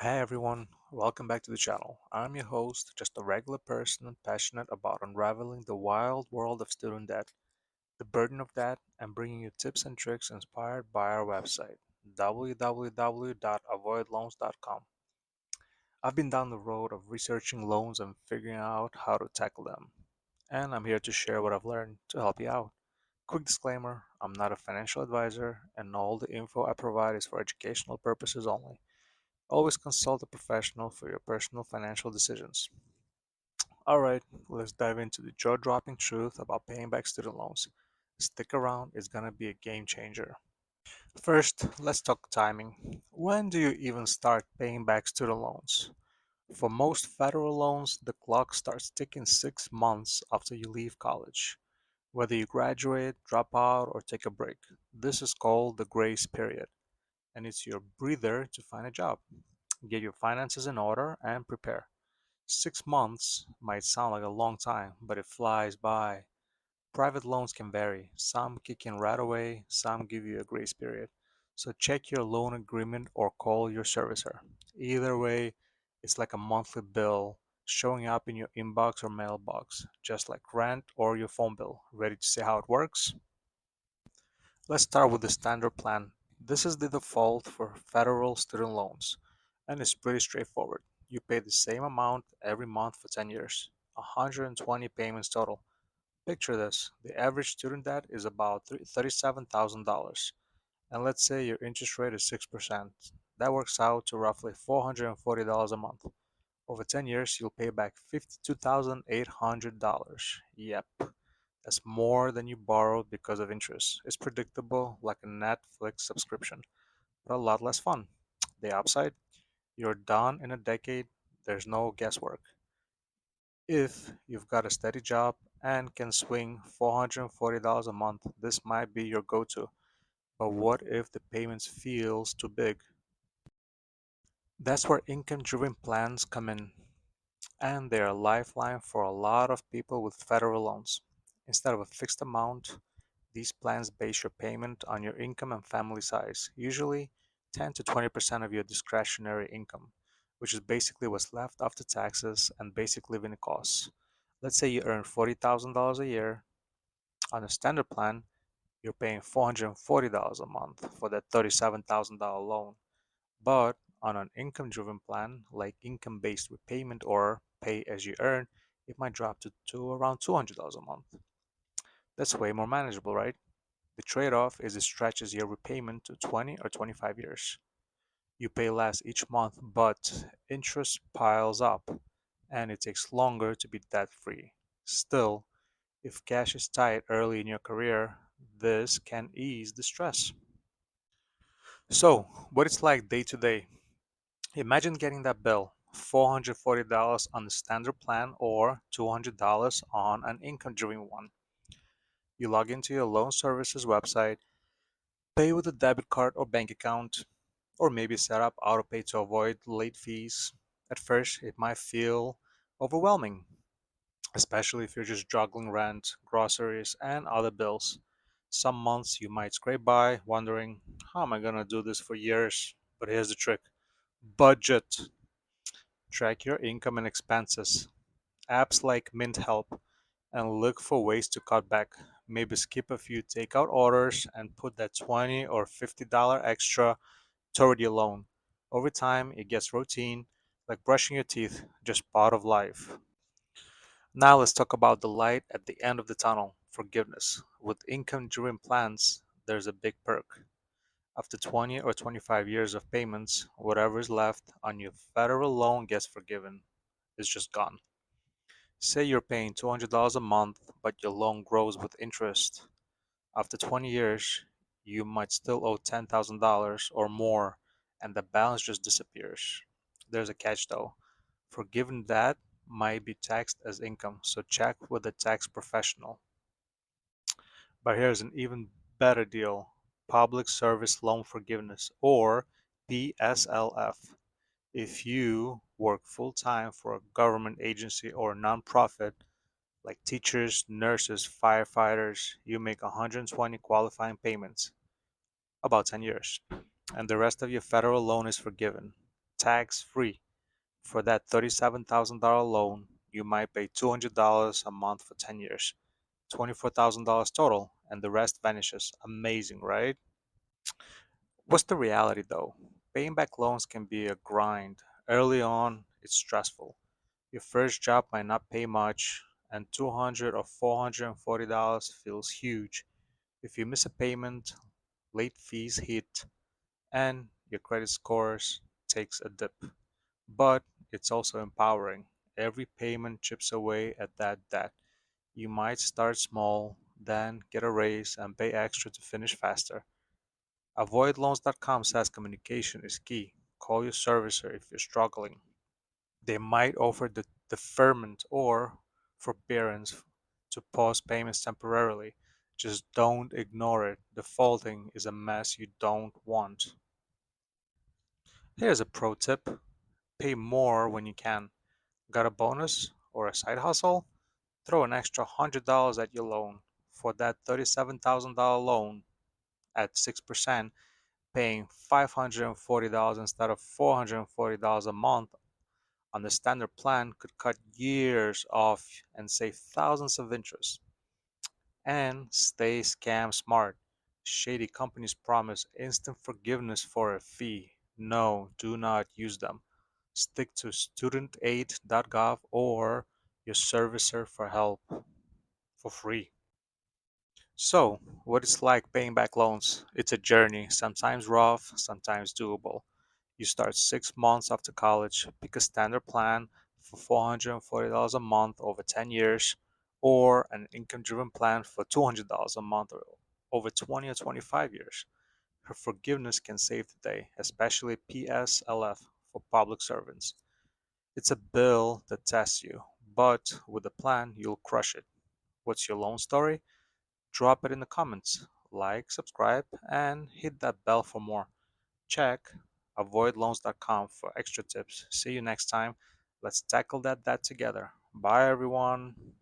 Hey everyone, welcome back to the channel. I'm your host, just a regular person passionate about unraveling the wild world of student debt, the burden of that, and bringing you tips and tricks inspired by our website, www.avoidloans.com. I've been down the road of researching loans and figuring out how to tackle them, and I'm here to share what I've learned to help you out. Quick disclaimer, I'm not a financial advisor, and all the info I provide is for educational purposes only. Always consult a professional for your personal financial decisions. Alright, let's dive into the jaw dropping truth about paying back student loans. Stick around, it's gonna be a game changer. First, let's talk timing. When do you even start paying back student loans? For most federal loans, the clock starts ticking 6 months after you leave college. Whether you graduate, drop out, or take a break, this is called the grace period, and it's your breather to find a job. Get your finances in order and prepare. 6 months might sound like a long time, but it flies by. Private loans can vary. Some kick in right away, some give you a grace period. So check your loan agreement or call your servicer. Either way, it's like a monthly bill showing up in your inbox or mailbox, just like rent or your phone bill. Ready to see how it works? Let's start with the standard plan. This is the default for federal student loans, and it's pretty straightforward. You pay the same amount every month for 10 years, 120 payments total. Picture this, the average student debt is about $37,000, and let's say your interest rate is 6%. That works out to roughly $440 a month. Over 10 years, you'll pay back $52,800. Yep, that's more than you borrowed because of interest. It's predictable, like a Netflix subscription, but a lot less fun. The upside, you're done in a decade, there's no guesswork. If you've got a steady job and can swing $440 a month, this might be your go-to. But what if the payments feels too big? That's where income-driven plans come in, and they're a lifeline for a lot of people with federal loans. Instead of a fixed amount, these plans base your payment on your income and family size, usually 10 to 20% of your discretionary income, which is basically what's left after taxes and basic living costs. Let's say you earn $40,000 a year. On a standard plan, you're paying $440 a month for that $37,000 loan. But on an income driven plan, like income based repayment or pay as you earn, it might drop to around $200 a month. That's way more manageable, right? The trade-off is it stretches your repayment to 20 or 25 years. You pay less each month, but interest piles up, and it takes longer to be debt-free. Still, if cash is tight early in your career, this can ease the stress. So, what it's like day to day. Imagine getting that bill, $440 on the standard plan or $200 on an income-driven one. You log into your loan services website, pay with a debit card or bank account, or maybe set up autopay to avoid late fees. At first, it might feel overwhelming, especially if you're just juggling rent, groceries, and other bills. Some months you might scrape by, wondering, how am I gonna do this for years? But here's the trick, budget. Track your income and expenses. Apps like Mint help, and look for ways to cut back. Maybe skip a few takeout orders and put that $20 or $50 extra toward your loan. Over time, it gets routine, like brushing your teeth, just part of life. Now let's talk about the light at the end of the tunnel, forgiveness. With income-driven plans, there's a big perk. After 20 or 25 years of payments, whatever is left on your federal loan gets forgiven. It's just gone. Say you're paying $200 a month, but your loan grows with interest. After 20 years, you might still owe $10,000 or more, and the balance just disappears. There's a catch though. Forgiving that might be taxed as income, so check with a tax professional. But here's an even better deal, Public Service Loan Forgiveness, or PSLF. If you work full time for a government agency or nonprofit, like teachers, nurses, firefighters, you make 120 qualifying payments, about 10 years, and the rest of your federal loan is forgiven. tax-free. For that $37,000 loan, you might pay $200 a month for 10 years, $24,000 total, and the rest vanishes. Amazing, right? What's the reality though? Paying back loans can be a grind. Early on, it's stressful. Your first job might not pay much, and $200 or $440 feels huge. If you miss a payment, late fees hit, and your credit scores takes a dip. But it's also empowering. Every payment chips away at that debt. You might start small, then get a raise and pay extra to finish faster. AvoidLoans.com says communication is key. Call your servicer if you're struggling. They might offer the deferment or forbearance to pause payments temporarily. Just don't ignore it. Defaulting is a mess you don't want. Here's a pro tip: pay more when you can. Got a bonus or a side hustle? Throw an extra $100 at your loan. For that $37,000 loan at 6%, paying $540 instead of $440 a month on the standard plan could cut years off and save thousands of interest. And stay scam smart. Shady companies promise instant forgiveness for a fee. No, do not use them. Stick to studentaid.gov or your servicer for help for free. So, what it's like paying back loans? It's a journey, sometimes rough, sometimes doable. You start 6 months after college, pick a standard plan for $440 a month over 10 years, or an income driven plan for $200 a month over 20 or 25 years. Her forgiveness can save the day, especially PSLF for public servants. It's a bill that tests you, but with a plan, you'll crush it. What's your loan story? Drop it in the comments. Like, subscribe, and hit that bell for more. Check avoidloans.com for extra tips. See you next time. Let's tackle that together. Bye, everyone.